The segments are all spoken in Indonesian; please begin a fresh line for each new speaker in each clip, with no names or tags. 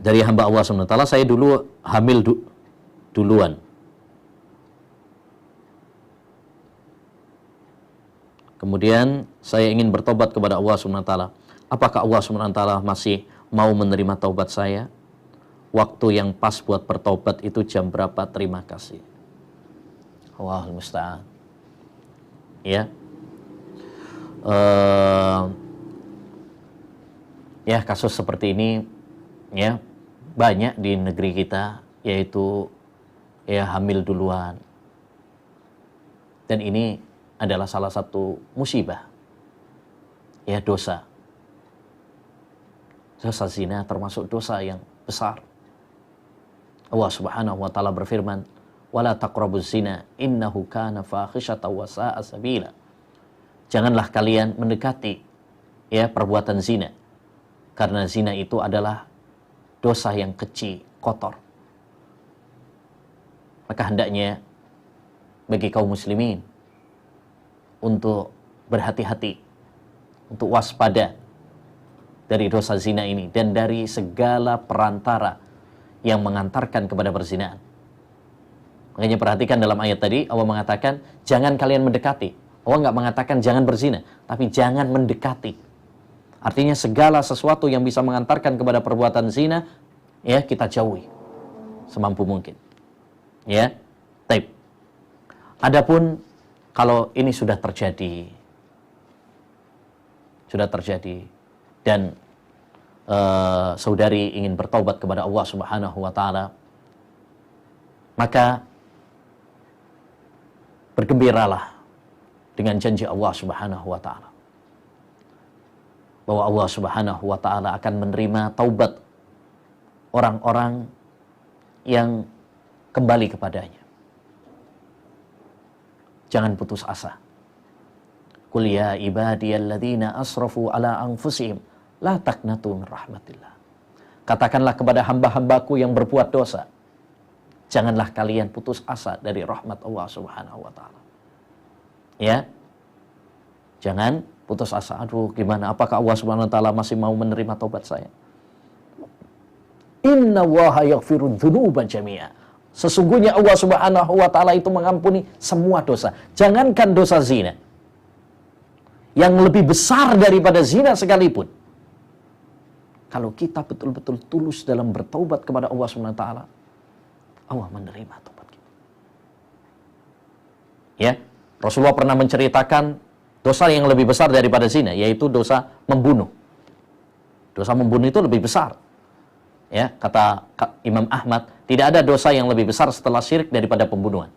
dari hamba Allah SWT, saya dulu hamil duluan. Kemudian saya ingin bertobat kepada Allah SWT. Apakah Allah SWT masih mau menerima taubat saya? Waktu yang pas buat bertobat itu jam berapa? Terima kasih. Allahul musta'an. Ya. Ya, kasus seperti ini ya banyak di negeri kita, yaitu ya hamil duluan. Dan ini adalah salah satu musibah, ya, dosa zina termasuk dosa yang besar. Allah Subhanahu wa taala berfirman, "Wala taqrabuz zina innahu kana fahisyatan wa sa'a sabila." Janganlah kalian mendekati ya perbuatan zina, karena zina itu adalah dosa yang keji, kotor. Maka hendaknya bagi kaum muslimin untuk berhati-hati, untuk waspada dari dosa zina ini dan dari segala perantara yang mengantarkan kepada perzinahan. Makanya perhatikan dalam ayat tadi, Allah mengatakan jangan kalian mendekati. Allah nggak mengatakan jangan berzina, tapi jangan mendekati. Artinya segala sesuatu yang bisa mengantarkan kepada perbuatan zina, ya kita jauhi semampu mungkin. Ya, taib. Adapun kalau ini sudah terjadi dan saudari ingin bertaubat kepada Allah Subhanahu wa taala, maka bergembiralah dengan janji Allah Subhanahu wa taala bahwa Allah Subhanahu wa taala akan menerima taubat orang-orang yang kembali kepadanya. Jangan putus asa. Qul ya ibadiyalladzina asrafu ala anfusihim la taqnatu min rahmatillah. Katakanlah kepada hamba-hambaku yang berbuat dosa, janganlah kalian putus asa dari rahmat Allah Subhanahu wa taala. Ya. Jangan putus asa. Aduh, gimana? Apakah Allah Subhanahu wa taala masih mau menerima taubat saya? Innallaha yaghfiru dzunuba jami'a. Sesungguhnya Allah Subhanahu wa taala itu mengampuni semua dosa. Jangankan dosa zina, yang lebih besar daripada zina sekalipun, kalau kita betul-betul tulus dalam bertaubat kepada Allah Subhanahu wa taala, Allah menerima taubat kita. Ya, Rasulullah pernah menceritakan dosa yang lebih besar daripada zina, yaitu dosa membunuh. Dosa membunuh itu lebih besar. Ya, kata Imam Ahmad, tidak ada dosa yang lebih besar setelah syirik daripada pembunuhan.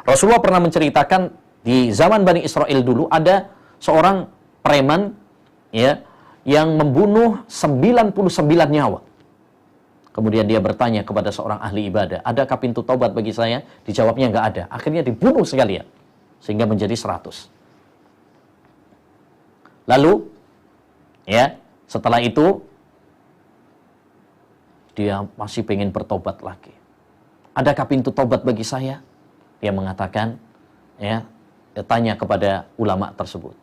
Rasulullah pernah menceritakan di zaman Bani Israel dulu ada seorang preman ya yang membunuh 99 nyawa. Kemudian dia bertanya kepada seorang ahli ibadah, adakah pintu taubat bagi saya? Dijawabnya nggak ada. Akhirnya dibunuh sekalian sehingga menjadi 100. Lalu ya, setelah itu dia masih pengen bertobat lagi. Adakah pintu tobat bagi saya? Dia mengatakan, ya, dia tanya kepada ulama tersebut.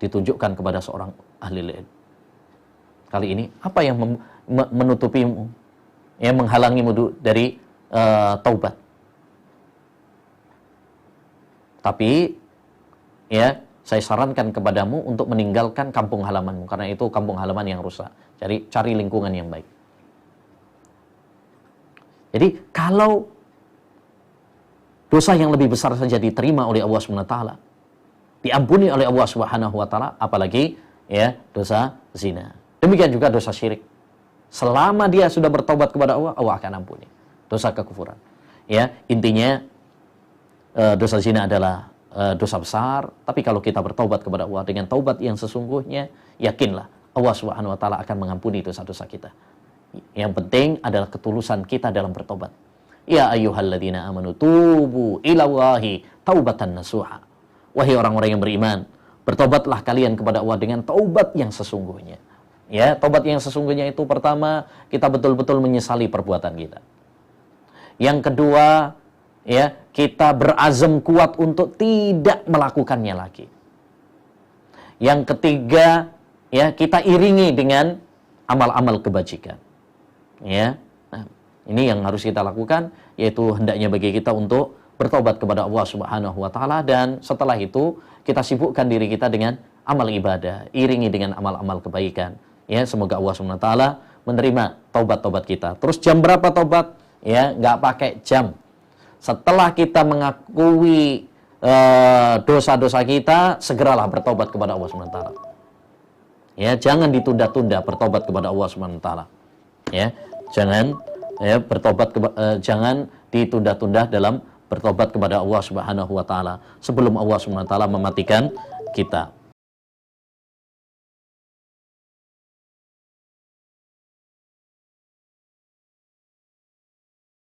Ditunjukkan kepada seorang ahli ilmu. Kali ini, apa yang menutupimu, ya, menghalangimu dari taubat? Tapi, ya, saya sarankan kepadamu untuk meninggalkan kampung halamanmu, karena itu kampung halaman yang rusak. Cari lingkungan yang baik. Jadi kalau dosa yang lebih besar saja diterima oleh Allah Subhanahu wa taala, diampuni oleh Allah Subhanahu wa taala, apalagi ya dosa zina. Demikian juga dosa syirik. Selama dia sudah bertobat kepada Allah, Allah akan ampuni. Dosa kekufuran. Ya, intinya dosa zina adalah dosa besar, tapi kalau kita bertobat kepada Allah dengan taubat yang sesungguhnya, yakinlah Allah Subhanahu wa taala akan mengampuni dosa-dosa kita. Yang penting adalah ketulusan kita dalam bertobat. Ya ayyuhalladzina amanu tubu ilallahi taubatan nasuha. Wahai orang-orang yang beriman, bertobatlah kalian kepada Allah dengan taubat yang sesungguhnya. Ya, taubat yang sesungguhnya itu pertama, kita betul-betul menyesali perbuatan kita. Yang kedua, ya, kita berazam kuat untuk tidak melakukannya lagi. Yang ketiga, ya, kita iringi dengan amal-amal kebajikan. Ya. Nah, ini yang harus kita lakukan, yaitu hendaknya bagi kita untuk bertobat kepada Allah Subhanahu wa taala, dan setelah itu kita sibukkan diri kita dengan amal ibadah, iringi dengan amal-amal kebaikan. Ya, semoga Allah Subhanahu wa taala menerima taubat-taubat kita. Terus jam berapa taubat? Ya, nggak pakai jam. Setelah kita mengakui dosa-dosa kita, segeralah bertobat kepada Allah Subhanahu wa taala. Ya, jangan ditunda-tunda bertobat kepada Allah Subhanahu wa taala. Ya, jangan jangan ditunda-tunda dalam bertobat kepada Allah Subhanahu wa taala sebelum Allah Subhanahu wa taala mematikan kita.